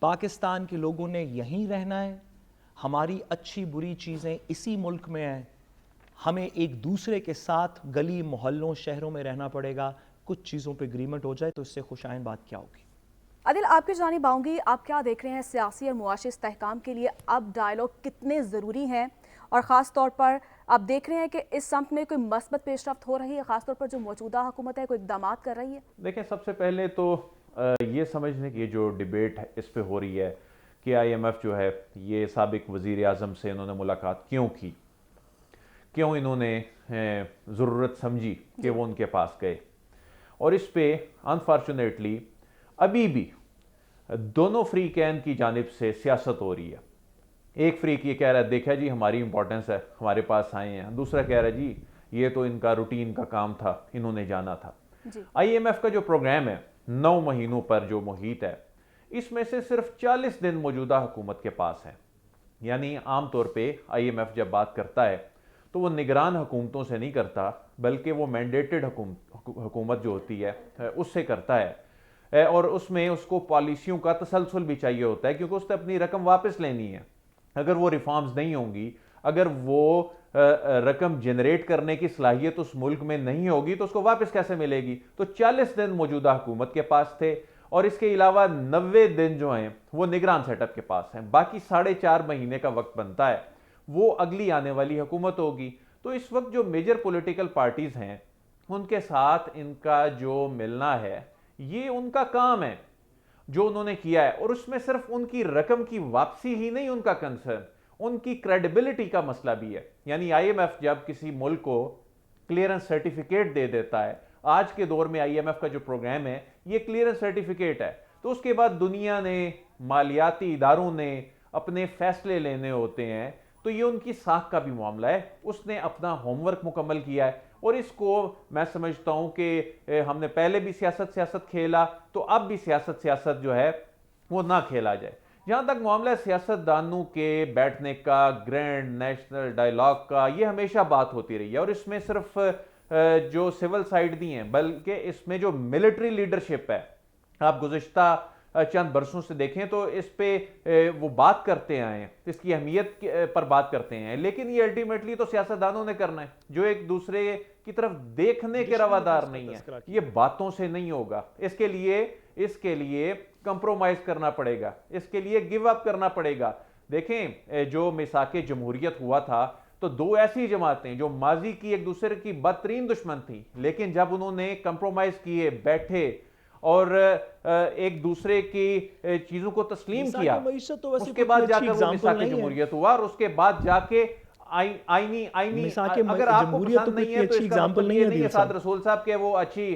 پاکستان کے لوگوں نے یہیں رہنا ہے, ہماری اچھی بری چیزیں اسی ملک میں ہیں, ہمیں ایک دوسرے کے ساتھ گلی محلوں شہروں میں رہنا پڑے گا, کچھ چیزوں پہ اگریمنٹ ہو جائے تو اس سے خوشائن بات کیا ہوگی. عادل, آپ کی جانب آؤں گی, آپ کیا دیکھ رہے ہیں سیاسی اور معاشی استحکام کے لیے اب ڈائیلاگ کتنے ضروری ہیں, اور خاص طور پر آپ دیکھ رہے ہیں کہ اس سمت میں کوئی مثبت پیش رفت ہو رہی ہے, خاص طور پر جو موجودہ حکومت ہے کوئی اقدامات کر رہی ہے؟ دیکھیں, سب سے پہلے تو یہ سمجھنے کی جو ڈیبیٹ اس پہ ہو رہی ہے کہ آئی ایم ایف جو ہے یہ سابق وزیر اعظم سے انہوں نے ملاقات کیوں کی, کیوں انہوں نے ضرورت سمجھی کہ وہ ان کے پاس گئے, اور اس پہ انفارچونیٹلی ابھی بھی دونوں فریقین کی جانب سے سیاست ہو رہی ہے. ایک فریق یہ کہہ رہا ہے دیکھا جی ہماری امپورٹنس ہے, ہمارے پاس آئے ہیں, دوسرا کہہ رہا ہے جی یہ تو ان کا روٹین کا کام تھا, انہوں نے جانا تھا. آئی ایم ایف کا جو پروگرام ہے 9 مہینوں پر جو محیط ہے, اس میں سے صرف 40 دن موجودہ حکومت کے پاس ہیں. یعنی عام طور پہ آئی ایم ایف جب بات کرتا ہے تو وہ نگران حکومتوں سے نہیں کرتا, بلکہ وہ مینڈیٹڈ حکومت جو ہوتی ہے اس سے کرتا ہے, اور اس میں اس کو پالیسیوں کا تسلسل بھی چاہیے ہوتا ہے, کیونکہ اس نے اپنی رقم واپس لینی ہے. اگر وہ ریفارمز نہیں ہوں گی, اگر وہ رقم جنریٹ کرنے کی صلاحیت اس ملک میں نہیں ہوگی تو اس کو واپس کیسے ملے گی. تو 40 دن موجودہ حکومت کے پاس تھے, اور اس کے علاوہ 90 دن جو ہیں وہ نگران سیٹ اپ کے پاس ہیں. باقی 4.5 مہینے کا وقت بنتا ہے, وہ اگلی آنے والی حکومت ہوگی. تو اس وقت جو میجر پولیٹیکل پارٹیز ہیں ان کے ساتھ ان کا جو ملنا ہے یہ ان کا کام ہے جو انہوں نے کیا ہے, اور اس میں صرف ان کی رقم کی واپسی ہی نہیں ان کا کنسرن, ان کی کریڈیبلٹی کا مسئلہ بھی ہے. یعنی آئی ایم ایف جب کسی ملک کو کلیئرنس سرٹیفکیٹ دے دیتا ہے, آج کے دور میں آئی ایم ایف کا جو پروگرام ہے یہ کلیئرنس سرٹیفکیٹ ہے, تو اس کے بعد دنیا نے, مالیاتی اداروں نے اپنے فیصلے لینے ہوتے ہیں, تو یہ ان کی ساکھ کا بھی معاملہ ہے. اس نے اپنا ہوم ورک مکمل کیا ہے, اور اس کو میں سمجھتا ہوں کہ ہم نے پہلے بھی سیاست کھیلا, تو اب بھی سیاست جو ہے وہ نہ کھیلا جائے. جہاں تک معاملہ سیاست دانوں کے بیٹھنے کا, گرینڈ نیشنل ڈائیلاگ کا, یہ ہمیشہ بات ہوتی رہی ہے, اور اس میں صرف جو سول سائڈ دی ہیں بلکہ اس میں جو ملٹری لیڈرشپ ہے, آپ گزشتہ چند برسوں سے دیکھیں تو اس پہ وہ بات کرتے آئے ہیں, اس کی اہمیت پر بات کرتے ہیں, لیکن یہ الٹیمیٹلی تو سیاستدانوں نے کرنا ہے جو ایک دوسرے کی طرف دیکھنے کے روادار نہیں ہیں. یہ باتوں سے نہیں ہوگا, اس کے لیے کمپرومائز کرنا پڑے گا, اس کے لیے گیو اپ کرنا پڑے گا. دیکھیں جو میثاق جمہوریت ہوا تھا تو 2 ایسی جماعتیں جو ماضی کی ایک دوسرے کی بدترین دشمن تھیں, لیکن جب انہوں نے کمپرومائز کیے, بیٹھے اور ایک دوسرے کی چیزوں کو تسلیم کیا, اس کے بعد جا کر وہ میثاق جمہوریت ہوا, اور اس کے بعد جا کے آئینی اگر آپ کو پسند نہیں ہے تو اس کا مطلب یہ نہیں ہے سعد رسول صاحب کہ وہ اچھی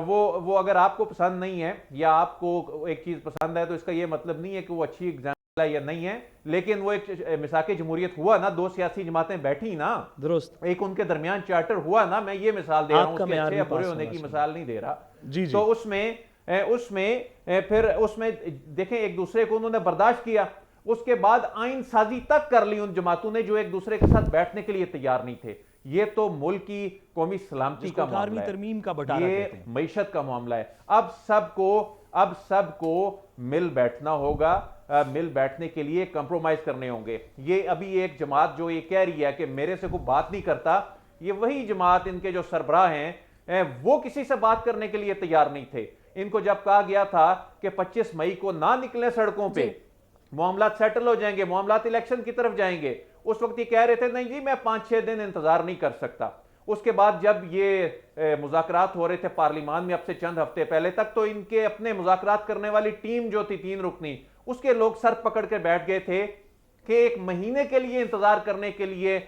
وہ اگر آپ کو پسند نہیں ہے یا آپ کو ایک چیز پسند ہے تو اس کا یہ مطلب نہیں ہے کہ وہ اچھی ایگزامپل ہے یا نہیں ہے, لیکن وہ ایک میثاق جمہوریت ہوا نا, 2 سیاسی جماعتیں بیٹھی نا, درست, ایک ان کے درمیان چارٹر ہوا نا. میں یہ مثال دے رہا ہوں, اس کے اچھے یا برے ہونے کی مثال نہیں دے رہا. تو اس میں دیکھیں ایک دوسرے کو انہوں نے برداشت کیا, اس کے بعد آئین سازی تک کر لی ان جماعتوں نے جو ایک دوسرے کے ساتھ بیٹھنے کے لیے تیار نہیں تھے. یہ تو ملک کی قومی سلامتی کا معاملہ ہے, یہ معیشت کا معاملہ ہے. اب سب کو مل بیٹھنا ہوگا, مل بیٹھنے کے لیے کمپرومائز کرنے ہوں گے. یہ ابھی ایک جماعت جو یہ کہہ رہی ہے کہ میرے سے کوئی بات نہیں کرتا, یہ وہی جماعت, ان کے جو سربراہ ہیں وہ کسی سے بات کرنے کے لیے تیار نہیں تھے. ان کو جب کہا گیا تھا کہ 25 مئی کو نہ نکلیں سڑکوں پہ, معاملات سیٹل ہو جائیں گے, معاملات الیکشن کی طرف جائیں گے, اس وقت یہ کہہ رہے تھے نہیں جی میں 5-6 دن انتظار نہیں کر سکتا. اس کے بعد جب یہ مذاکرات ہو رہے تھے پارلیمان میں اب سے چند ہفتے پہلے تک, تو ان کے اپنے مذاکرات کرنے والی ٹیم جو تھی 3 رکنی, اس کے لوگ سر پکڑ کے بیٹھ گئے تھے کہ 1 مہینے کے لیے انتظار کرنے کے لیے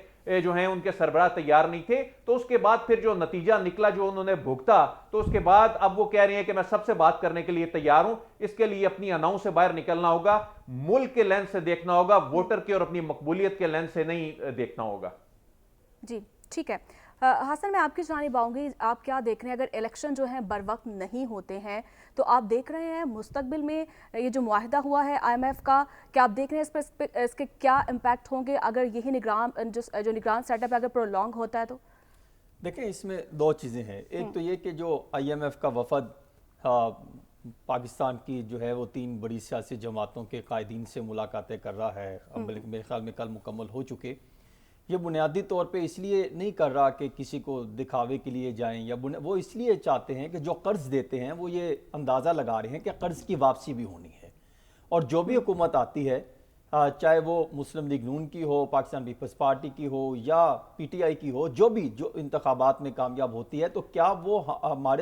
جو ہیں ان کے سربراہ تیار نہیں تھے. تو اس کے بعد پھر جو نتیجہ نکلا جو انہوں نے بھگتا, تو اس کے بعد اب وہ کہہ رہے ہیں کہ میں سب سے بات کرنے کے لیے تیار ہوں. اس کے لیے اپنی اناؤں سے باہر نکلنا ہوگا, ملک کے لینس سے دیکھنا ہوگا, ووٹر کے اور اپنی مقبولیت کے لینس سے نہیں دیکھنا ہوگا. جی ٹھیک ہے. حسن میں آپ کی جانب آؤں گی, آپ کیا دیکھ رہے ہیں اگر الیکشن جو ہیں بر وقت نہیں ہوتے ہیں تو آپ دیکھ رہے ہیں مستقبل میں یہ جو معاہدہ ہوا ہے آئی ایم ایف کا, کیا آپ دیکھ رہے ہیں اس کے کیا امپیکٹ ہوں گے اگر یہی جو نگران سیٹ اپ اگر پرولونگ ہوتا ہے تو؟ دیکھیں اس میں 2 چیزیں ہیں. ایک تو یہ کہ جو آئی ایم ایف کا وفد پاکستان کی جو ہے وہ 3 بڑی سیاسی جماعتوں کے قائدین سے ملاقاتیں کر رہا ہے، اب بلکہ میرے خیال میں کل مکمل ہو چکے. یہ بنیادی طور پہ اس لیے نہیں کر رہا کہ کسی کو دکھاوے کے لیے جائیں، یا وہ اس لیے چاہتے ہیں کہ جو قرض دیتے ہیں وہ یہ اندازہ لگا رہے ہیں کہ قرض کی واپسی بھی ہونی ہے. اور جو بھی حکومت آتی ہے، چاہے وہ مسلم لیگ نون کی ہو، پاکستان پیپلز پارٹی کی ہو یا پی ٹی آئی کی ہو، جو انتخابات میں کامیاب ہوتی ہے، تو کیا وہ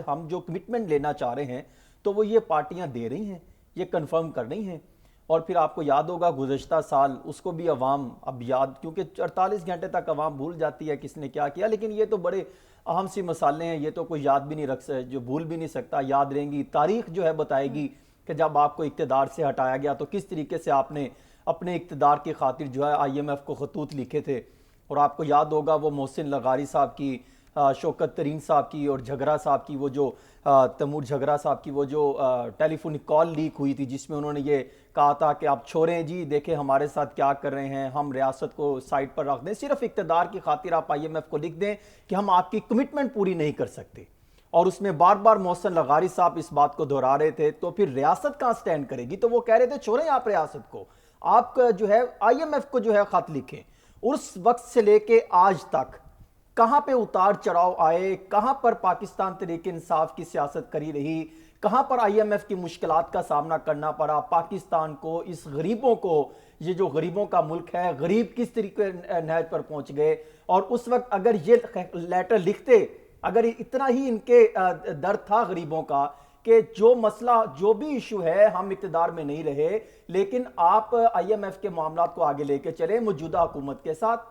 ہم جو کمٹمنٹ لینا چاہ رہے ہیں تو وہ یہ پارٹیاں دے رہی ہیں، یہ کنفرم کر رہی ہیں. اور پھر آپ کو یاد ہوگا گزشتہ سال اس کو بھی عوام اب یاد، کیونکہ 48 گھنٹے تک عوام بھول جاتی ہے کس نے کیا کیا، لیکن یہ تو بڑے اہم سی مسئلے ہیں، یہ تو کوئی یاد بھی نہیں رکھ سکتا، جو بھول بھی نہیں سکتا. یاد رہیں گی، تاریخ جو ہے بتائے گی کہ جب آپ کو اقتدار سے ہٹایا گیا تو کس طریقے سے آپ نے اپنے اقتدار کی خاطر جو ہے آئی ایم ایف کو خطوط لکھے تھے. اور آپ کو یاد ہوگا وہ محسن لغاری صاحب کی، شوکت ترین صاحب کی اور جھگرا صاحب کی، وہ جو تیمور جھگرا صاحب کی وہ جو ٹیلی فونک کال لیک ہوئی تھی، جس میں انہوں نے یہ کہا تھا کہ آپ چھوڑیں جی، دیکھیں ہمارے ساتھ کیا کر رہے ہیں، ہم ریاست کو سائٹ پر رکھ دیں، صرف اقتدار کی خاطر آپ آئی ایم ایف کو لکھ دیں کہ ہم آپ کی کمٹمنٹ پوری نہیں کر سکتے. اور اس میں بار بار محسن لغاری صاحب اس بات کو دہرا رہے تھے. تو پھر ریاست کہاں سٹینڈ کرے گی؟ تو وہ کہہ رہے تھے چھوڑیں آپ ریاست کو، آپ جو ہے آئی ایم ایف کو جو ہے خط لکھیں. اس وقت سے لے کے آج تک کہاں پہ اتار چڑھاؤ آئے، کہاں پر پاکستان تحریک انصاف کی سیاست کری رہی، کہاں پر آئی ایم ایف کی مشکلات کا سامنا کرنا پڑا پاکستان کو، اس غریبوں کو، یہ جو غریبوں کا ملک ہے، غریب کس طریقے نہج پر پہنچ گئے. اور اس وقت اگر یہ لیٹر لکھتے، اگر اتنا ہی ان کے درد تھا غریبوں کا کہ جو مسئلہ جو بھی ایشو ہے ہم اقتدار میں نہیں رہے، لیکن آپ آئی ایم ایف کے معاملات کو آگے لے کے چلیں موجودہ حکومت کے ساتھ،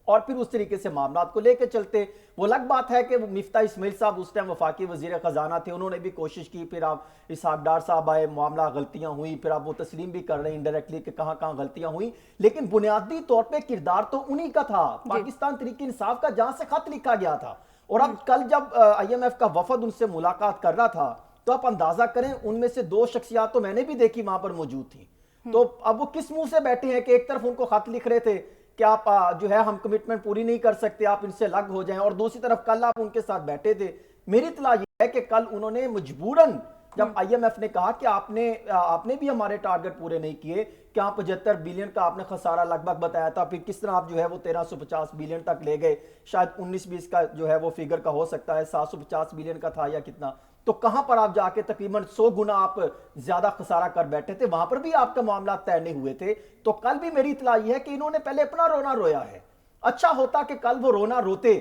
اور پھر اس طریقے سے معاملات کو لے کے چلتے. وہ الگ بات ہے کہ مفتاح اسماعیل صاحب اس ٹائم وفاقی وزیر خزانہ تھے، انہوں نے بھی کوشش کی، پھر آپ اسحاق ڈار صاحب آئے، معاملہ غلطیاں ہوئیں، پھر آپ وہ تسلیم بھی کر رہے ہیں انڈائریکٹلی کہ کہاں کہاں غلطیاں ہوئیں، لیکن بنیادی طور پہ کردار تو انہی کا تھا، پاکستان تحریک انصاف کا، جہاں سے خط لکھا گیا تھا. اور اب کل جب آئی ایم ایف کا وفد ان سے ملاقات کر رہا تھا تو آپ اندازہ کریں ان میں سے 2 شخصیات تو میں نے بھی دیکھی وہاں پر موجود تھیں. تو اب وہ کس منہ سے بیٹھے ہیں کہ ایک طرف ان کو خط لکھ رہے تھے کہ آپ جو ہے ہم کمٹمنٹ پوری نہیں کر سکتے، آپ ان سے الگ ہو جائیں، اور دوسری طرف کل آپ ان کے ساتھ بیٹھے تھے. میری اطلاع یہ ہے کہ کل انہوں نے مجبوراً جب آئی ایم ایف نے کہا کہ آپ نے بھی ہمارے ٹارگٹ پورے نہیں کیے، کہ 75 بلین کا آپ نے خسارہ لگ بھگ بتایا تھا، پھر کس طرح آپ جو ہے وہ 1350 بلین تک لے گئے، شاید 19-20 کا جو ہے وہ فیگر کا ہو سکتا ہے، 750 بلین کا تھا یا کتنا. تو کہاں پر آپ جا کے تقریباً 100 گنا آپ زیادہ خسارہ کر بیٹھے تھے، وہاں پر بھی آپ کا معاملات طے نہیں ہوئے تھے. تو کل بھی میری اطلاع یہ ہے کہ انہوں نے پہلے اپنا رونا رویا ہے. اچھا ہوتا کہ کل وہ رونا روتے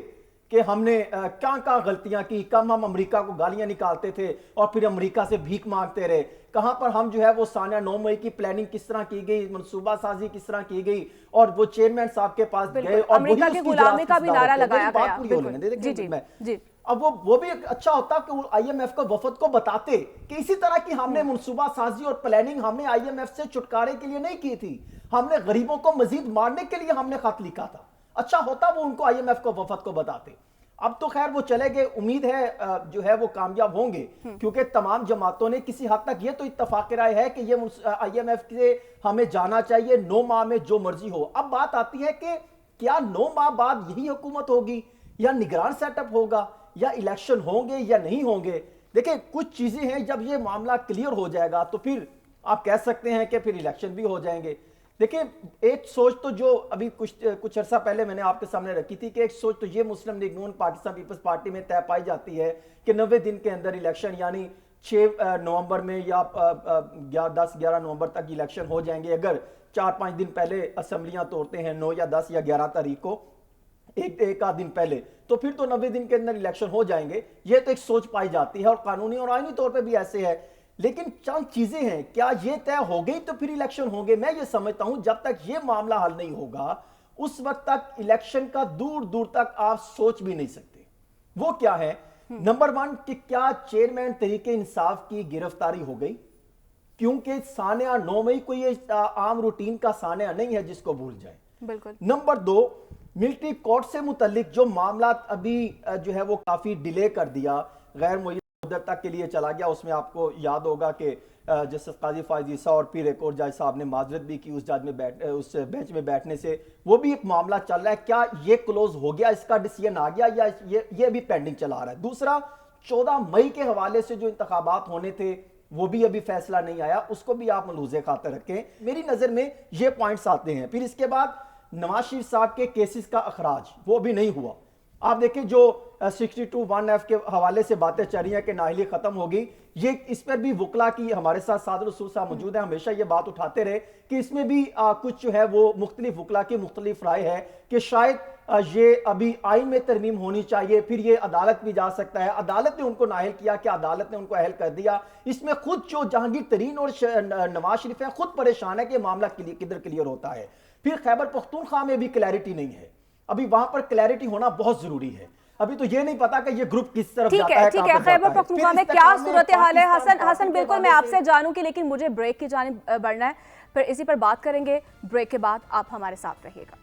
کہ ہم نے کہاں غلطیاں کی، کم ہم امریکہ کو گالیاں نکالتے تھے اور پھر امریکہ سے بھیک مانگتے رہے، کہاں پر ہم جو ہے وہ سانیہ 9 مئی کی پلاننگ کس طرح کی گئی، منصوبہ سازی کس طرح کی گئی، اور وہ چیئرمین صاحب کے پاس گئے اور امریکہ کے غلامی کا بھی نعرہ لگایا گیا. اب وہ بھی اچھا ہوتا کہ آئی ایم ایف کو وفد کو بتاتے کہ اسی طرح کی ہم نے منصوبہ سازی اور پلاننگ ہم نے آئی ایم ایف سے چھٹکارے کے لیے نہیں کی تھی، ہم نے غریبوں کو مزید مارنے کے لیے ہم نے خط لکھا تھا. اچھا ہوتا وہ ان کو آئی ایم ایف کو وفد کو بتاتے. اب تو خیر وہ چلے گئے، امید ہے جو ہے وہ کامیاب ہوں گے، کیونکہ تمام جماعتوں نے کسی حد تک یہ تو اتفاق رائے ہے کہ یہ آئی ایم ایف سے ہمیں جانا چاہیے 9 ماہ میں جو مرضی ہو. اب بات آتی ہے کہ کیا 9 ماہ بعد یہی حکومت ہوگی یا نگران سیٹ اپ ہوگا یا الیکشن ہوں گے یا نہیں ہوں گے؟ دیکھیں کچھ چیزیں ہیں، جب یہ معاملہ کلیئر ہو جائے گا تو پھر آپ کہہ سکتے ہیں کہ پھر الیکشن بھی ہو جائیں گے. دیکھیں ایک سوچ تو جو ابھی کچھ عرصہ پہلے میں نے آپ کے سامنے رکھی تھی کہ ایک سوچ تو یہ مسلم لیگ نون پاکستان پیپلز پارٹی میں طے پائی جاتی ہے کہ 90 دن کے اندر الیکشن، یعنی 6 نومبر میں یا 10-11 نومبر تک الیکشن ہو جائیں گے. اگر 4-5 دن پہلے اسمبلیاں توڑتے ہیں 9 یا 10 یا 11 تاریخ کو، ایک آدھ دن پہلے، تو پھر تو 90 دن کے اندر الیکشن ہو جائیں گے. یہ تو ایک سوچ پائی جاتی ہے اور قانونی اور آئینی طور پہ بھی ایسے ہے. لیکن چند چیزیں ہیں، کیا یہ طے ہو گئی تو پھر الیکشن ہوں گے؟ میں یہ سمجھتا ہوں جب تک یہ معاملہ حل نہیں ہوگا اس وقت تک الیکشن کا دور دور تک آپ سوچ بھی نہیں سکتے. وہ کیا ہے؟ نمبر 1 کہ کیا چیئرمین تحریک انصاف کی گرفتاری ہو گئی؟ کیونکہ سانیہ 9 مئی کوئی عام روٹین کا سانیہ نہیں ہے جس کو بھول جائیں. بالکل. نمبر 2 ملٹری کورٹ سے متعلق جو معاملات ابھی جو ہے وہ کافی ڈیلے کر دیا، غیر معین مدت تک کے لیے چلا گیا. اس میں آپ کو یاد ہوگا کہ جسٹس قاضی فائز عیسیٰ اور پھر ایک اور جج صاحب نے معذرت بھی کی اس بینچ میں بیٹھنے سے. وہ بھی ایک معاملہ چل رہا ہے، کیا یہ کلوز ہو گیا، اس کا ڈیسیژن آ گیا یا یہ بھی پینڈنگ چلا رہا ہے. دوسرا 14 مئی کے حوالے سے جو انتخابات ہونے تھے وہ بھی ابھی فیصلہ نہیں آیا, اس کو بھی آپ ملحوظ خاطر رکھیں. میری نظر میں یہ پوائنٹس آتے ہیں. پھر اس کے بعد نواز شریف صاحب کے کیسز کا اخراج وہ بھی نہیں ہوا. آپ دیکھیں جو 62(1)(f) کے حوالے سے باتیں چل رہی ہیں کہ نااہلی ختم ہوگی, یہ اس پر بھی وکلا کی ہمارے ساتھ سعد رسول صاحب موجود ہیں, ہمیشہ یہ بات اٹھاتے رہے کہ اس میں بھی کچھ جو ہے وہ مختلف وکلا کی مختلف رائے ہے کہ شاید یہ ابھی آئین میں ترمیم ہونی چاہیے, پھر یہ عدالت بھی جا سکتا ہے. عدالت نے ان کو نااہل کیا کہ عدالت نے ان کو اہل کر دیا. اس میں خود جو جہانگیر ترین اور نواز شریف ہیں خود پریشان ہے کہ معاملہ کدھر کلیئر ہوتا ہے. پھر خیبر پختونخوا میں بھی کلیئرٹی نہیں ہے, ابھی وہاں پر کلیئرٹی ہونا بہت ضروری ہے. ابھی تو یہ نہیں پتا کہ یہ گروپ کس طرف جاتا ہے. ٹھیک ہے, خیبر پختونخوا میں کیا صورتحال ہے؟ حسن بالکل میں آپ سے جانوں گی, لیکن مجھے بریک کی جانب بڑھنا ہے, پھر اسی پر بات کریں گے. بریک کے بعد آپ ہمارے ساتھ رہیے گا.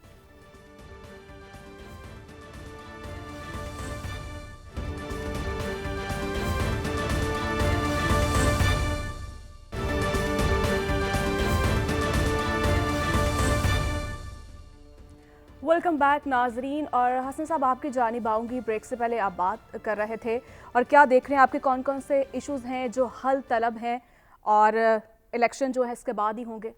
ویلکم بیک ناظرین. اور حسن صاحب آپ کی جانب آؤں گی. بریک سے پہلے آپ بات کر رہے تھے اور کیا دیکھ رہے ہیں, آپ کے کون کون سے ایشوز ہیں جو حل طلب ہیں اور الیکشن جو ہے اس کے بعد ہی ہوں گے؟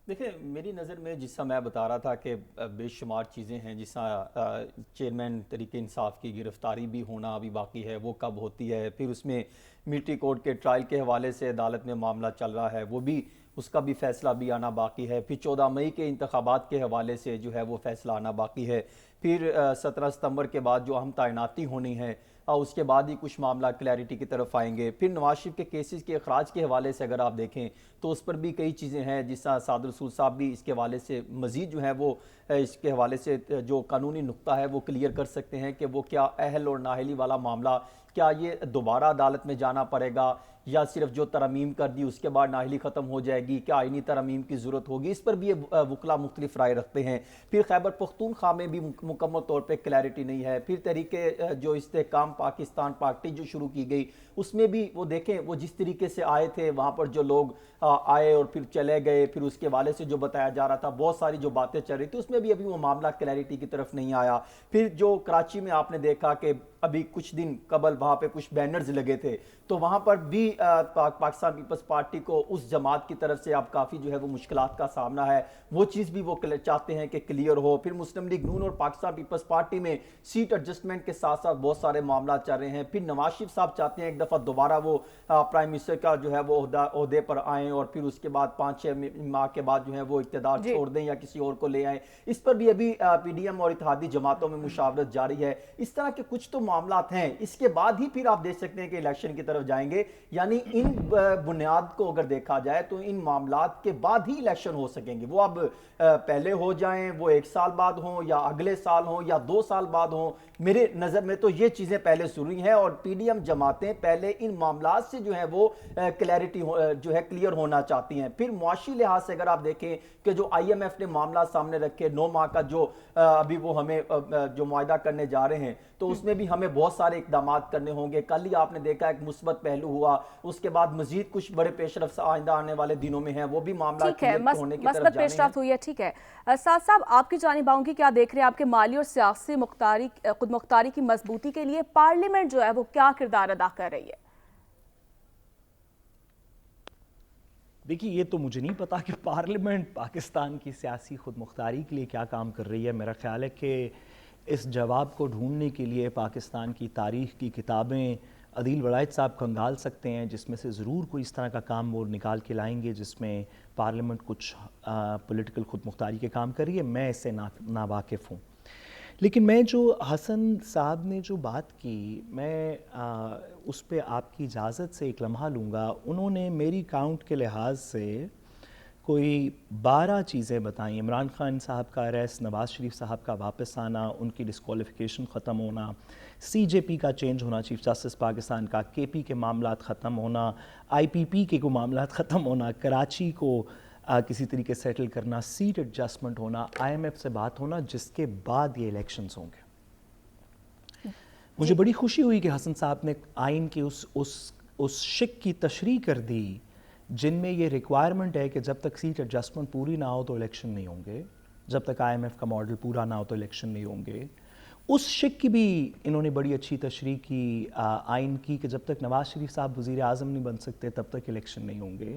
دیکھیں میری نظر میں جس طرح میں بتا رہا تھا کہ بے شمار چیزیں ہیں, جس طرح چیئرمین تحریک انصاف کی گرفتاری بھی ہونا ابھی باقی ہے, وہ کب ہوتی ہے. پھر اس میں ملٹری کورٹ کے ٹرائل کے حوالے سے عدالت میں معاملہ چل رہا ہے, وہ بھی اس کا بھی فیصلہ بھی آنا باقی ہے. پھر 14 مئی کے انتخابات کے حوالے سے جو ہے وہ فیصلہ آنا باقی ہے. پھر 17 ستمبر کے بعد جو اہم تعیناتی ہونی ہے, اس کے بعد ہی کچھ معاملہ کلیئرٹی کی طرف آئیں گے. پھر نواز شریف کے کیسز کے اخراج کے حوالے سے اگر آپ دیکھیں تو اس پر بھی کئی چیزیں ہیں, جس طرح سعد رسول صاحب بھی اس کے حوالے سے مزید جو ہے وہ اس کے حوالے سے جو قانونی نقطہ ہے وہ کلیئر کر سکتے ہیں کہ وہ کیا اہل اور نااہلی والا معاملہ, کیا یہ دوبارہ عدالت میں جانا پڑے گا یا صرف جو ترمیم کر دی اس کے بعد نااہلی ختم ہو جائے گی, کیا آئینی ترمیم کی ضرورت ہوگی. اس پر بھی یہ وکلا مختلف رائے رکھتے ہیں. پھر خیبر پختونخوا میں بھی مکمل طور پہ کلیئرٹی نہیں ہے. پھر تحریک جو استحکام پاکستان پارٹی جو شروع کی گئی, اس میں بھی وہ دیکھیں وہ جس طریقے سے آئے تھے, وہاں پر جو لوگ آئے اور پھر چلے گئے, پھر اس کے حوالے سے جو بتایا جا رہا تھا, بہت ساری جو باتیں چل رہی تھی, اس میں بھی ابھی وہ معاملہ کلیئرٹی کی طرف نہیں آیا. پھر جو کراچی میں آپ نے دیکھا کہ ابھی کچھ دن قبل وہاں پہ کچھ بینرز لگے تھے, تو وہاں پر بھی پاکستان پیپلز پارٹی کو اس جماعت کی طرف سے اب کافی جو ہے وہ مشکلات کا سامنا ہے. وہ چیز بھی وہ چاہتے ہیں کہ کلیئر ہو. پھر مسلم لیگ نون اور پاکستان پیپلز پارٹی میں سیٹ ایڈجسٹمنٹ کے ساتھ ساتھ بہت سارے معاملات چل رہے ہیں. پھر نواز شریف صاحب چاہتے ہیں ایک دفعہ دوبارہ وہ پرائم منسٹر کا جو ہے وہ عہدے پر آئیں اور پھر اس کے بعد 5-6 ماہ کے بعد جو ہے وہ اقتدار چھوڑ دیں یا کسی اور کو لے آئیں. اس پر بھی ابھی پی ڈی ایم اور اتحادی جماعتوں میں مشاورت جاری ہے. اس طرح کے کچھ تو معاملات ہیں. اس کے بعد ہی پھر آپ دیکھ سکتے ہیں کہ الیکشن کی طرف جائیں گے. یعنی ان بنیاد کو اگر دیکھا جائے تو ان معاملات کے بعد ہی الیکشن ہو سکیں گے. وہ اب پہلے ہو جائیں, وہ 1 سال بعد ہوں یا اگلے سال ہوں یا 2 سال بعد ہوں, میرے نظر میں تو یہ چیزیں پہلے ضروری ہیں. اور پی ڈی ایم جماعتیں پہلے ان معاملات سے جو ہے وہ کلیئرٹی جو ہے کلیئر ہونا چاہتی ہیں. پھر معاشی لحاظ سے اگر آپ دیکھیں کہ جو آئی ایم ایف نے معاملات سامنے رکھے, 9 ماہ کا جو ابھی وہ ہمیں جو معاہدہ کرنے جا رہے ہیں, تو اس میں بھی ہمیں بہت سارے اقدامات کرنے ہوں گے. کل ہی آپ نے دیکھا ایک مثبت پہلو ہوا, اس کے بعد مزید کچھ بڑے پیش رفت آئندہ آنے والے دنوں میں ہیں, وہ بھی معاملات ہونے کی طرف مثبت پیش رفت ہوئی ہے. ٹھیک ہے سعد صاحب, آپ کی جانب آؤں گی. کیا دیکھ رہے ہیں آپ کے مالی اور سیاسی خود مختاری کی مضبوطی کے لیے پارلیمنٹ جو ہے وہ کیا کردار ادا کر رہی ہے؟ دیکھیے یہ تو مجھے نہیں پتا کہ پارلیمنٹ پاکستان کی سیاسی خود مختاری کے لیے کیا کام کر رہی ہے. میرا خیال ہے کہ اس جواب کو ڈھونڈنے کے لیے پاکستان کی تاریخ کی کتابیں عدیل ولایت صاحب کھنگال سکتے ہیں, جس میں سے ضرور کوئی اس طرح کا کام وہ نکال کے لائیں گے جس میں پارلیمنٹ کچھ پولیٹیکل خود مختاری کے کام کر رہی ہے. میں اس سے ناواقف ہوں. لیکن میں جو حسن صاحب نے جو بات کی, میں اس پہ آپ کی اجازت سے ایک لمحہ لوں گا. انہوں نے میری کاؤنٹ کے لحاظ سے کوئی 12 چیزیں بتائیں. عمران خان صاحب کا اریسٹ, نواز شریف صاحب کا واپس آنا, ان کی ڈسکوالیفیکیشن ختم ہونا, سی جے پی کا چینج ہونا چیف جسٹس پاکستان کا, کے پی کے معاملات ختم ہونا, آئی پی پی کے کو معاملات ختم ہونا, کراچی کو کسی طریقے سیٹل کرنا, سیٹ ایڈجسٹمنٹ ہونا, آئی ایم ایف سے بات ہونا, جس کے بعد یہ الیکشنز ہوں گے. مجھے بڑی خوشی ہوئی کہ حسن صاحب نے آئین کی اس شک کی تشریح کر دی جن میں یہ ریکوائرمنٹ ہے کہ جب تک سیٹ ایڈجسٹمنٹ پوری نہ ہو تو الیکشن نہیں ہوں گے, جب تک آئی ایم ایف کا ماڈل پورا نہ ہو تو الیکشن نہیں ہوں گے. اس شک کی بھی انہوں نے بڑی اچھی تشریح کی آئین کی کہ جب تک نواز شریف صاحب وزیر اعظم نہیں بن سکتے تب تک الیکشن نہیں ہوں گے،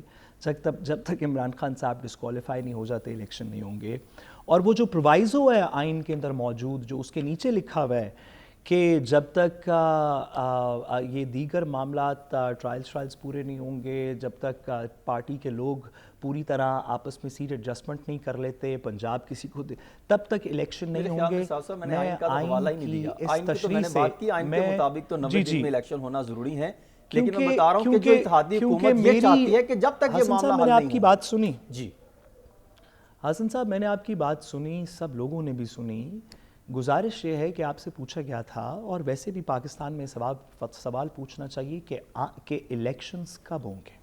جب تک عمران خان صاحب ڈسکوالیفائی نہیں ہو جاتے الیکشن نہیں ہوں گے. اور وہ جو پرووائزو ہے آئین کے اندر موجود، جو اس کے نیچے لکھا ہوا ہے کہ جب تک یہ دیگر معاملات ٹرائلز پورے نہیں ہوں گے، جب تک پارٹی کے لوگ پوری طرح آپس میں سیٹ ایڈجسٹمنٹ نہیں کر لیتے، پنجاب کسی کو تب تک الیکشن نہیں ہوں گے. میں نے آئین کا حوالہ ہی نہیں دیا. آئین کی تو میں نے بات کی، آئین کے مطابق تو 90 دن میں الیکشن ہونا ضروری ہے، لیکن میں بتا رہا ہوں کہ جو اتحادی حکومت یہ چاہتی ہے کہ جب تک یہ معاملہ حل نہیں ہو. میں نے آپ کی بات سنی جی حسن صاحب، میں نے آپ کی بات سنی، سب لوگوں نے بھی سنی. گزارش یہ ہے کہ آپ سے پوچھا گیا تھا، اور ویسے بھی پاکستان میں سوال پوچھنا چاہیے کہ الیکشنز کب ہوں گے.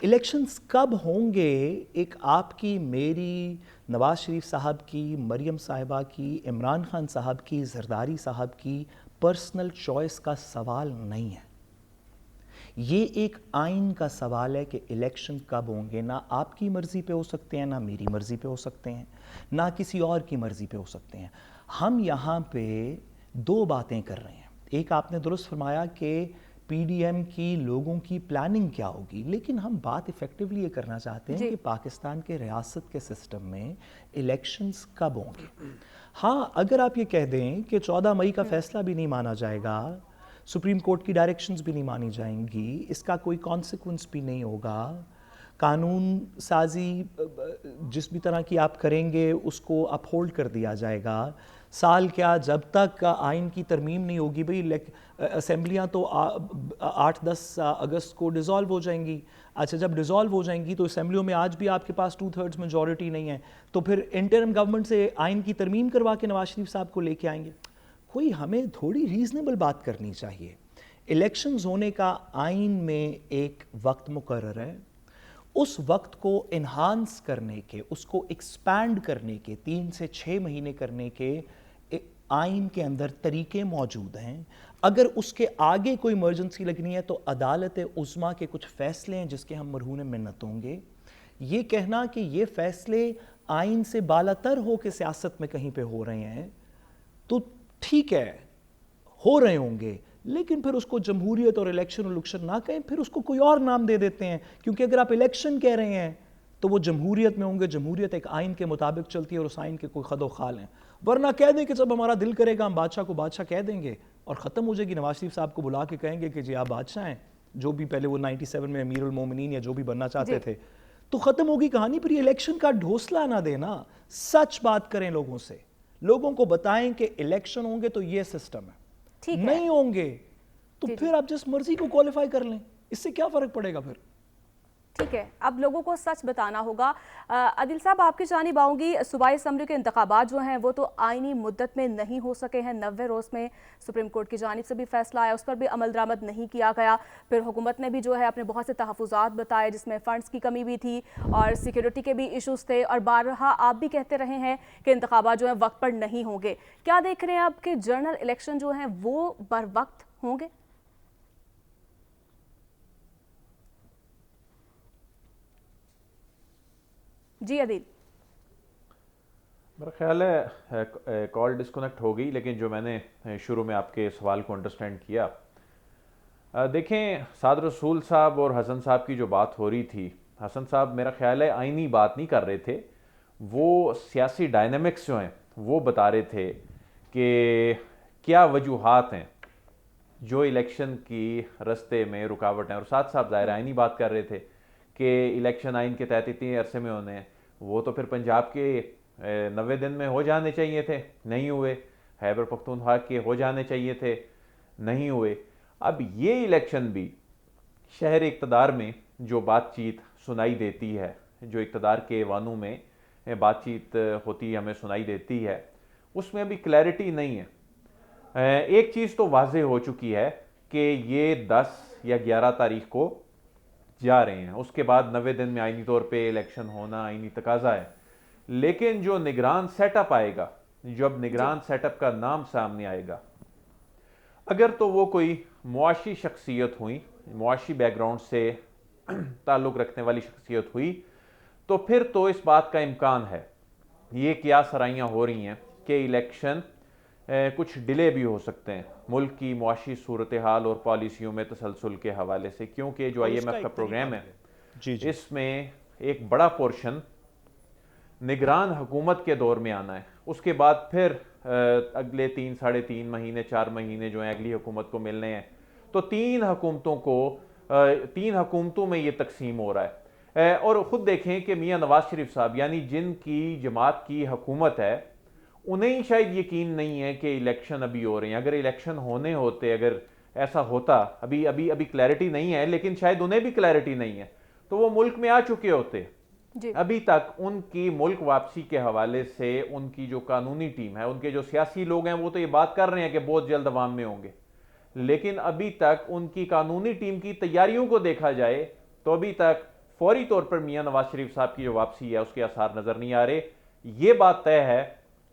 الیکشنز کب ہوں گے ایک آپ کی، میری، نواز شریف صاحب کی، مریم صاحبہ کی، عمران خان صاحب کی، زرداری صاحب کی پرسنل چوائس کا سوال نہیں ہے. یہ ایک آئین کا سوال ہے کہ الیکشن کب ہوں گے. نہ آپ کی مرضی پہ ہو سکتے ہیں، نہ میری مرضی پہ ہو سکتے ہیں، نہ کسی اور کی مرضی پہ ہو سکتے ہیں. ہم یہاں پہ دو باتیں کر رہے ہیں. ایک آپ نے درست فرمایا کہ پی ڈی ایم کی لوگوں کی پلاننگ کیا ہوگی، لیکن ہم بات ایفیکٹولی یہ کرنا چاہتے ہیں کہ پاکستان کے ریاست کے سسٹم میں الیکشنز کب ہوں گے. ہاں، اگر آپ یہ کہہ دیں کہ 14 مئی کا فیصلہ بھی نہیں مانا جائے گا، سپریم کورٹ کی ڈائریکشنز بھی نہیں مانی جائیں گی، اس کا کوئی کانسیکوینس بھی نہیں ہوگا، قانون سازی جس بھی طرح کی آپ کریں گے اس کو اپ ہولڈ کر دیا جائے گا. سال کیا، جب تک آئین کی ترمیم نہیں ہوگی، بھئی اسمبلیاں تو 8-10 اگست کو ڈیزالو ہو جائیں گی. اچھا، جب ڈیزالو ہو جائیں گی تو اسمبلیوں میں آج بھی آپ کے پاس 2/3 میجورٹی نہیں ہے، تو پھر انٹرم گورنمنٹ سے آئین کی ترمیم کروا کے نواز شریف صاحب کو لے کے آئیں گے. کوئی ہمیں تھوڑی ریزنیبل بات کرنی چاہیے. الیکشنز ہونے کا آئین میں ایک وقت مقرر ہے، اس وقت کو انہانس کرنے کے، اس کو ایکسپینڈ کرنے کے، 3 سے 6 مہینے کرنے کے آئین کے اندر طریقے موجود ہیں. اگر اس کے آگے کوئی ایمرجنسی لگنی ہے تو عدالت عظمیٰ کے کچھ فیصلے ہیں جس کے ہم مرہون منت ہوں گے. یہ کہنا کہ یہ فیصلے آئین سے بالاتر ہو کے سیاست میں کہیں پہ ہو رہے ہیں تو ٹھیک ہے، ہو رہے ہوں گے، لیکن پھر اس کو جمہوریت اور الیکشن نہ کہیں، پھر اس کو کوئی اور نام دے دیتے ہیں. کیونکہ اگر آپ الیکشن کہہ رہے ہیں تو وہ جمہوریت میں ہوں گے. جمہوریت ایک آئین کے مطابق چلتی ہے اور اس آئین کے کوئی خد و خال ہیں. ورنہ کہہ دیں کہ جب ہمارا دل کرے گا ہم بادشاہ کو بادشاہ کہہ دیں گے اور ختم ہو جائے گی. نواز شریف صاحب کو بلا کے کہیں گے کہ جی آپ بادشاہ ہیں، جو بھی پہلے وہ 97 میں امیر المومنین یا جو بھی بننا چاہتے تھے، تو ختم ہوگی کہانی. پھر یہ الیکشن کا ڈھوسلا نہ دینا، سچ بات کریں لوگوں سے، لوگوں کو بتائیں کہ الیکشن ہوں گے تو یہ سسٹم ہے، نہیں ہوں گے تو پھر آپ جس مرضی کو کوالیفائی کر لیں، اس سے کیا فرق پڑے گا پھر. ٹھیک ہے، اب لوگوں کو سچ بتانا ہوگا. عادل صاحب، آپ کی جانب آؤں گی. صوبائی اسمبلی کے انتخابات جو ہیں وہ تو آئینی مدت میں نہیں ہو سکے ہیں. 90 روز میں سپریم کورٹ کی جانب سے بھی فیصلہ آیا، اس پر بھی عمل درآمد نہیں کیا گیا. پھر حکومت نے بھی جو ہے اپنے بہت سے تحفظات بتائے، جس میں فنڈز کی کمی بھی تھی اور سیکیورٹی کے بھی ایشوز تھے، اور بارہا آپ بھی کہتے رہے ہیں کہ انتخابات جو ہیں وقت پر نہیں ہوں گے. کیا دیکھ رہے ہیں آپ کہ جنرل الیکشن جو ہیں وہ بر وقت ہوں گے؟ جی عادل. میرا خیال ہے کال ڈسکنیکٹ ہو گئی، لیکن جو میں نے شروع میں آپ کے سوال کو انڈرسٹینڈ کیا، دیکھیں سعد رسول صاحب اور حسن صاحب کی جو بات ہو رہی تھی، حسن صاحب میرا خیال ہے آئینی بات نہیں کر رہے تھے، وہ سیاسی ڈائنامکس جو ہیں وہ بتا رہے تھے کہ کیا وجوہات ہیں جو الیکشن کی رستے میں رکاوٹ ہیں. اور ساتھ صاحب ظاہر آئینی بات کر رہے تھے کہ الیکشن آئین کے تحت اتنے عرصے میں ہونے ہیں، وہ تو پھر پنجاب کے 90 دن میں ہو جانے چاہیے تھے، نہیں ہوئے. خیبر پختونخوا کے ہو جانے چاہیے تھے، نہیں ہوئے. اب یہ الیکشن بھی شہر اقتدار میں جو بات چیت سنائی دیتی ہے، جو اقتدار کے ایوانوں میں بات چیت ہوتی ہے ہمیں سنائی دیتی ہے، اس میں ابھی کلیئرٹی نہیں ہے. ایک چیز تو واضح ہو چکی ہے کہ یہ 10 یا 11 تاریخ کو جا رہے ہیں، اس کے بعد 90 دن میں آئینی طور پہ الیکشن ہونا آئینی تقاضا ہے. لیکن جو نگران سیٹ اپ آئے گا، جب نگران سیٹ اپ کا نام سامنے آئے گا، اگر تو وہ کوئی معاشی شخصیت ہوئی، معاشی بیک گراؤنڈ سے تعلق رکھنے والی شخصیت ہوئی، تو پھر تو اس بات کا امکان ہے، یہ کیا سرائیاں ہو رہی ہیں کہ الیکشن کچھ ڈیلے بھی ہو سکتے ہیں ملک کی معاشی صورتحال اور پالیسیوں میں تسلسل کے حوالے سے، کیونکہ جو IMF کا پروگرام ہے اس میں ایک بڑا پورشن نگران حکومت کے دور میں آنا ہے، اس کے بعد پھر اگلے 3 ساڑھے 3 مہینے 4 مہینے جو ہیں اگلی حکومت کو ملنے ہیں، تو 3 حکومتوں میں یہ تقسیم ہو رہا ہے۔ اور خود دیکھیں کہ میاں نواز شریف صاحب یعنی جن کی جماعت کی حکومت ہے، انہیں شاید یقین نہیں ہے کہ الیکشن ابھی ہو رہے ہیں۔ اگر الیکشن ہونے ہوتے، اگر ایسا ہوتا، ابھی کلیئرٹی نہیں ہے، لیکن شاید انہیں بھی کلیئرٹی نہیں ہے، تو وہ ملک میں آ چکے ہوتے۔ ابھی تک ان کی ملک واپسی کے حوالے سے ان کی جو قانونی ٹیم ہے، ان کے جو سیاسی لوگ ہیں، وہ تو یہ بات کر رہے ہیں کہ بہت جلد عوام میں ہوں گے، لیکن ابھی تک ان کی قانونی ٹیم کی تیاریوں کو دیکھا جائے تو ابھی تک فوری طور پر میاں نواز شریف صاحب کی جو واپسی ہے اس کے آثار نظر نہیں آ رہے۔ یہ بات طے ہے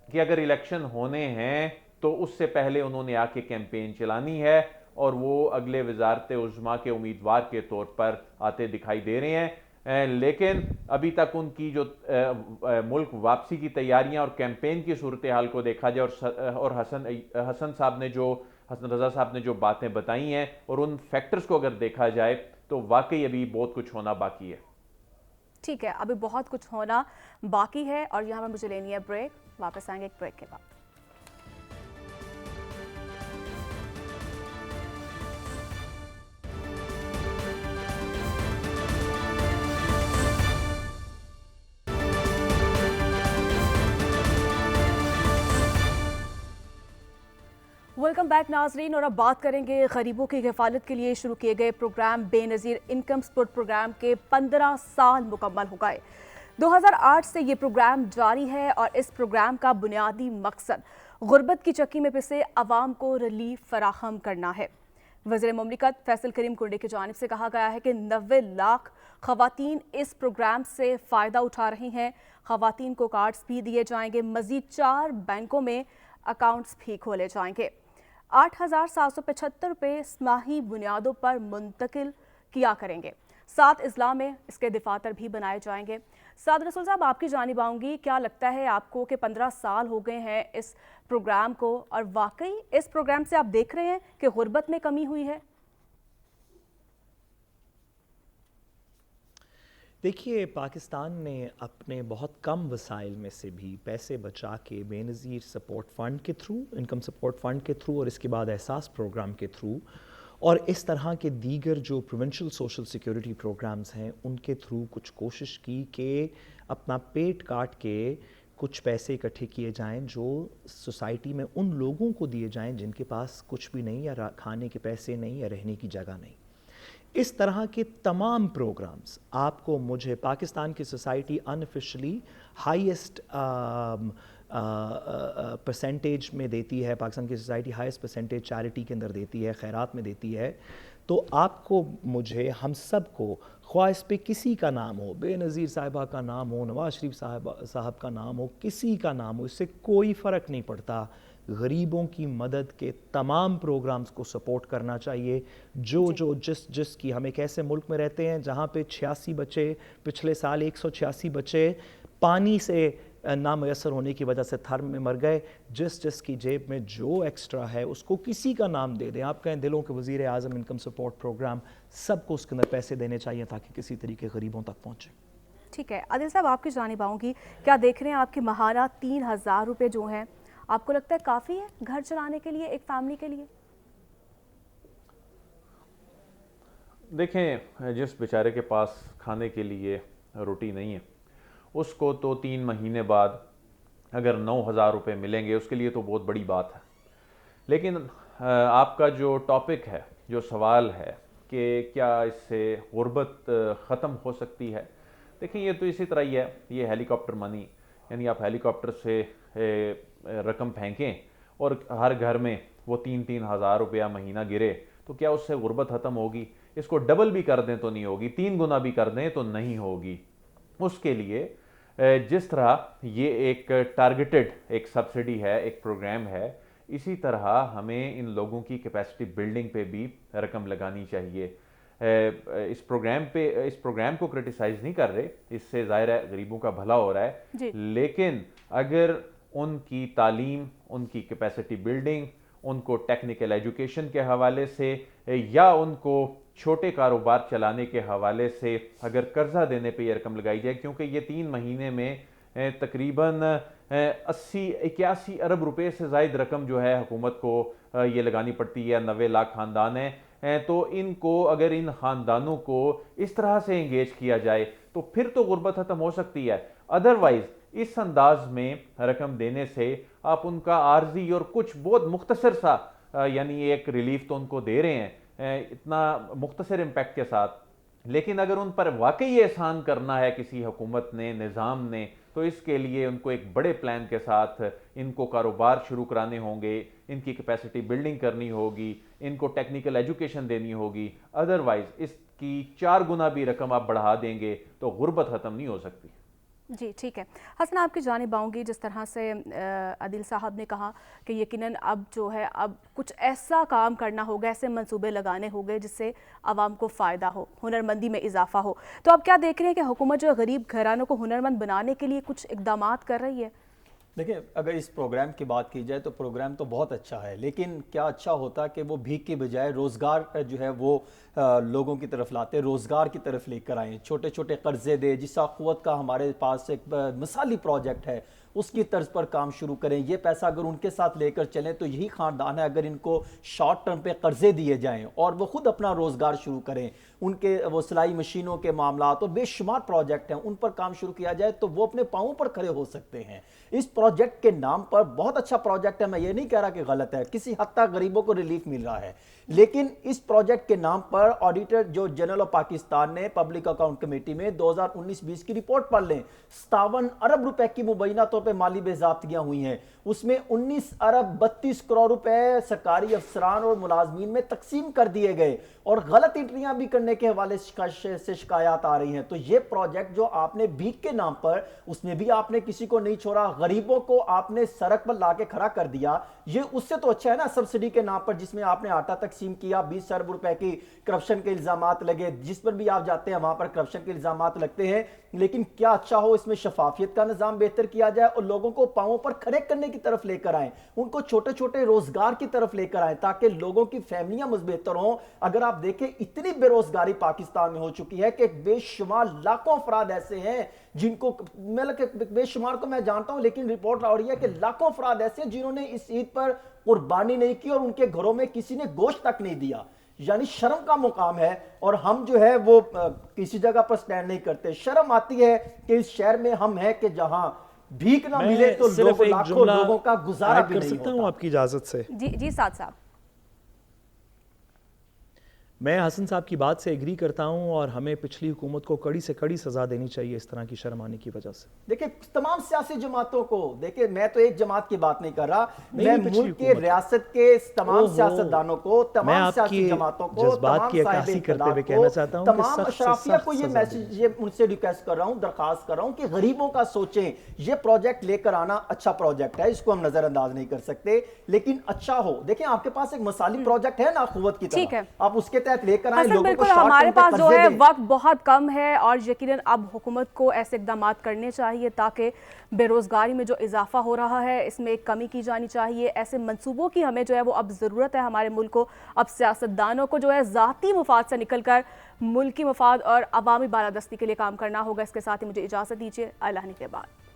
کہ اگر الیکشن ہونے ہیں تو اس سے پہلے انہوں نے آ کے کیمپین چلانی ہے، اور وہ اگلے وزارت عظمیٰ کے امیدوار کے طور پر آتے دکھائی دے رہے ہیں، لیکن ابھی تک ان کی جو ملک واپسی کی تیاریاں اور کیمپین کی صورتحال کو دیکھا جائے، اور حسن رضا صاحب نے جو باتیں بتائی ہیں اور ان فیکٹرز کو اگر دیکھا جائے تو واقعی ابھی بہت کچھ ہونا باقی ہے۔ ٹھیک ہے، ابھی بہت کچھ ہونا باقی ہے، اور یہاں پر مجھے لینی ہے بریک، واپس آئیں گے ایک بریک کے بعد۔ ویلکم بیک ناظرین، اور اب بات کریں گے غریبوں کی کفالت کے لیے شروع کیے گئے پروگرام بے نظیر انکم سپورٹ پروگرام کے 15 سال مکمل ہو گئے۔ 2008 سے یہ پروگرام جاری ہے، اور اس پروگرام کا بنیادی مقصد غربت کی چکی میں پسے عوام کو ریلیف فراہم کرنا ہے۔ وزیر مملکت فیصل کریم کنڈے کی جانب سے کہا گیا ہے کہ 90 لاکھ خواتین اس پروگرام سے فائدہ اٹھا رہی ہیں۔ خواتین کو کارڈز بھی دیے جائیں گے، مزید 4 بینکوں میں اکاؤنٹس بھی کھولے جائیں گے۔ 8,775 روپے ماہی بنیادوں پر منتقل کیا کریں گے۔ 7 اضلاع میں اس کے دفاتر بھی بنائے جائیں گے۔ سعد رسول صاحب، آپ کی جانب آؤں گی، کیا لگتا ہے آپ کو کہ 15 سال ہو گئے ہیں اس پروگرام کو، اور واقعی اس پروگرام سے آپ دیکھ رہے ہیں کہ غربت میں کمی ہوئی ہے؟ دیکھیے، پاکستان نے اپنے بہت کم وسائل میں سے بھی پیسے بچا کے بے نظیر سپورٹ فنڈ کے تھرو، انکم سپورٹ فنڈ کے تھرو، اور اس کے بعد احساس پروگرام کے تھرو، اور اس طرح کے دیگر جو پروونشل سوشل سیکیورٹی پروگرامز ہیں ان کے تھرو کچھ کوشش کی کہ اپنا پیٹ کاٹ کے کچھ پیسے اکٹھے کیے جائیں جو سوسائٹی میں ان لوگوں کو دیے جائیں جن کے پاس کچھ بھی نہیں، یا کھانے کے پیسے نہیں، یا رہنے کی جگہ نہیں۔ اس طرح کے تمام پروگرامز آپ کو مجھے پاکستان کی سوسائٹی انافیشلی ہائیسٹ پرسنٹیج میں دیتی ہے، پاکستان کی سوسائٹی ہائیسٹ پرسنٹیج چیریٹی کے اندر دیتی ہے، خیرات میں دیتی ہے۔ تو آپ کو، مجھے، ہم سب کو، خواہ اس پہ کسی کا نام ہو، بے نظیر صاحبہ کا نام ہو، نواز شریف صاحب کا نام ہو، کسی کا نام ہو، اس سے کوئی فرق نہیں پڑتا، غریبوں کی مدد کے تمام پروگرامز کو سپورٹ کرنا چاہیے۔ جس کی، ہم ایک ایسے ملک میں رہتے ہیں جہاں پہ 86 بچے، پچھلے سال 186 بچے پانی سے نامیسر ہونے کی وجہ سے تھر میں مر گئے۔ جس کی جیب میں جو ایکسٹرا ہے اس کو کسی کا نام دے دیں، آپ کہیں دلوں کے وزیر اعظم انکم سپورٹ پروگرام، سب کو اس کے اندر پیسے دینے چاہیے تاکہ کسی طریقے غریبوں تک پہنچے۔ ٹھیک ہے، عادل صاحب، آپ کی جانب آؤں گی، کیا دیکھ رہے ہیں آپ کے ماہانہ 3,000 روپے جو ہیں، آپ کو لگتا ہے کافی ہے گھر چلانے کے لیے، ایک فیملی کے لیے؟ دیکھیں، جس بیچارے کے پاس کھانے کے لیے روٹی نہیں ہے اس کو تو 3 مہینے بعد اگر 9,000 روپے ملیں گے اس کے لیے تو بہت بڑی بات ہے۔ لیکن آپ کا جو ٹاپک ہے، جو سوال ہے کہ کیا اس سے غربت ختم ہو سکتی ہے، دیکھیں یہ تو اسی طرح ہی ہے، یہ ہیلی کاپٹر منی، یعنی آپ ہیلی کاپٹر سے رقم پھینکیں اور ہر گھر میں وہ 3,000 روپیہ مہینہ گرے تو کیا اس سے غربت ختم ہوگی؟ اس کو ڈبل بھی کر دیں تو نہیں ہوگی، 3 گنا بھی کر دیں تو نہیں ہوگی۔ اس کے لیے جس طرح یہ ایک ٹارگیٹڈ ایک سبسڈی ہے، ایک پروگرام ہے، اسی طرح ہمیں ان لوگوں کی کیپیسٹی بلڈنگ پہ بھی رقم لگانی چاہیے۔ اس پروگرام کو کرٹیسائز نہیں کر رہے، اس سے ظاہر ہے غریبوں کا بھلا ہو رہا ہے، لیکن اگر ان کی تعلیم، ان کی کیپیسٹی بلڈنگ، ان کو ٹیکنیکل ایجوکیشن کے حوالے سے یا ان کو چھوٹے کاروبار چلانے کے حوالے سے اگر قرضہ دینے پہ یہ رقم لگائی جائے، کیونکہ یہ 3 مہینے میں تقریباً 81 ارب روپے سے زائد رقم جو ہے حکومت کو یہ لگانی پڑتی ہے، 90 لاکھ خاندان ہیں، تو ان کو اگر ان خاندانوں کو اس طرح سے انگیج کیا جائے تو پھر تو غربت ختم ہو سکتی ہے۔ ادروائز اس انداز میں رقم دینے سے آپ ان کا عارضی اور کچھ بہت مختصر سا یعنی ایک ریلیف تو ان کو دے رہے ہیں اتنا مختصر امپیکٹ کے ساتھ، لیکن اگر ان پر واقعی احسان کرنا ہے کسی حکومت نے، نظام نے، تو اس کے لیے ان کو ایک بڑے پلان کے ساتھ ان کو کاروبار شروع کرانے ہوں گے، ان کی کیپیسٹی بلڈنگ کرنی ہوگی، ان کو ٹیکنیکل ایجوکیشن دینی ہوگی۔ ادروائز اس کی 4 گنا بھی رقم آپ بڑھا دیں گے تو غربت ختم نہیں ہو سکتی۔ جی ٹھیک ہے حسن، آپ کی جانب آؤں گی۔ جس طرح سے عادل صاحب نے کہا کہ یقیناً اب جو ہے اب کچھ ایسا کام کرنا ہوگا، ایسے منصوبے لگانے ہوں گے جس سے عوام کو فائدہ ہو، ہنرمندی میں اضافہ ہو، تو اب کیا دیکھ رہے ہیں کہ حکومت جو غریب گھرانوں کو ہنرمند بنانے کے لیے کچھ اقدامات کر رہی ہے؟ دیکھیں، اگر اس پروگرام کی بات کی جائے تو پروگرام تو بہت اچھا ہے، لیکن کیا اچھا ہوتا کہ وہ بھیک کے بجائے روزگار جو ہے وہ لوگوں کی طرف لاتے، روزگار کی طرف لے کر آئیں، چھوٹے چھوٹے قرضے دے، جس قوت کا ہمارے پاس ایک مثالی پروجیکٹ ہے اس کی طرز پر کام شروع کریں۔ یہ پیسہ اگر ان کے ساتھ لے کر چلیں تو یہی خاندان ہے، اگر ان کو شارٹ ٹرم پہ قرضے دیے جائیں اور وہ خود اپنا روزگار شروع کریں، ان کے وہ سلائی مشینوں کے معاملات اور بے شمار پروجیکٹ ہیں، ان پر کام شروع کیا جائے تو وہ اپنے پاؤں پر کھڑے ہو سکتے ہیں۔ اس پروجیکٹ کے نام پر بہت اچھا پروجیکٹ ہے، میں یہ نہیں کہہ رہا کہ غلط ہے، کسی حد تک غریبوں کو ریلیف مل رہا ہے، لیکن اس پروجیکٹ کے نام پر آڈیٹر جو جنرل آف پاکستان نے پبلک اکاؤنٹ کمیٹی میں 2019-20 کی رپورٹ پڑھ لیں، 57 ارب روپے کی مبینہ طور پہ مالی بے ضابطگیاں ہوئی ہیں، اس میں 19 ارب 32 کروڑ روپے سرکاری افسران اور ملازمین میں تقسیم کر دیے گئے اور غلط انٹریاں بھی کرنے کے حوالے سے شکایات آ رہی ہیں۔ تو یہ پروجیکٹ جو آپ نے بھیک کے نام پر، اس میں بھی آپ نے کسی کو نہیں چھوڑا، غریبوں کو آپ نے سڑک پر لا کے کھڑا کر دیا، یہ اس سے تو اچھا ہے نا سبسڈی کے نام پر جس میں آپ نے آٹا تقسیم کیا، 20 ارب روپے کی کرپشن کے الزامات لگے، جس پر بھی آپ جاتے ہیں وہاں پر کرپشن کے الزامات لگتے ہیں، لیکن کیا اچھا ہو اس میں شفافیت کا نظام بہتر کیا جائے اور لوگوں کو پاؤں پر کھڑے کرنے کی طرف لے کر آئیں، ان کو چھوٹے چھوٹے روزگار کی طرف لے کر آئیں تاکہ لوگوں کی فیملیاں بہتر ہوں۔ اگر آپ دیکھیں اتنی بے روزگاری پاکستان میں ہو چکی ہے کہ بے شمار لاکھوں افراد ایسے ہیں جن کو بے شمار کو میں جانتا ہوں، لیکن رپورٹ آ رہی ہے کہ لاکھوں افراد ایسے ہیں جنہوں نے اس عید پر قربانی نہیں کی اور ان کے گھروں میں کسی نے گوشت تک نہیں دیا۔ یعنی شرم کا مقام ہے اور ہم جو ہے وہ کسی جگہ پر سٹینڈ نہیں کرتے۔ شرم آتی ہے کہ اس شہر میں ہم ہیں کہ جہاں بھیک نہ ملے تو لاکھوں لوگوں کا گزارا بھی نہیں ہوتا۔ کر سکتا ہوں آپ کی اجازت سے؟ جی سعد صاحب۔ میں حسن صاحب کی بات سے ایگری کرتا ہوں اور ہمیں پچھلی حکومت کو کڑی سے کڑی سزا دینی چاہیے اس طرح کی شرم آنے کی وجہ سے۔ دیکھیں تمام سیاسی جماعتوں کو، دیکھیں میں تو ایک جماعت کی بات نہیں کر رہا، میں ملک کے ریاست کے تمام سیاستدانوں کو، تمام سیاسی جماعتوں کو، تمام صاحب اقتدار کو، تمام اشرافیہ کو یہ میسج ان سے ریکویسٹ کر رہا ہوں، درخواست کر رہا ہوں کہ غریبوں کا سوچیں۔ یہ پروجیکٹ لے کر آنا اچھا پروجیکٹ ہے، اس کو ہم نظر انداز نہیں کر سکتے، لیکن اچھا ہو۔ دیکھیں آپ کے پاس ایک مثالی پروجیکٹ ہے نا قوت کی طرح، آپ اس کے تحت لے کر آئیں۔ بالکل، ہمارے پاس جو ہے وقت بہت کم ہے اور یقیناً اب حکومت کو ایسے اقدامات کرنے چاہیے تاکہ بے روزگاری میں جو اضافہ ہو رہا ہے اس میں ایک کمی کی جانی چاہیے۔ ایسے منصوبوں کی ہمیں جو ہے وہ اب ضرورت ہے ہمارے ملک کو۔ اب سیاستدانوں کو جو ہے ذاتی مفاد سے نکل کر ملکی مفاد اور عوامی بالادستی کے لیے کام کرنا ہوگا۔ اس کے ساتھ ہی مجھے اجازت دیجیے، اعلانی کے بعد۔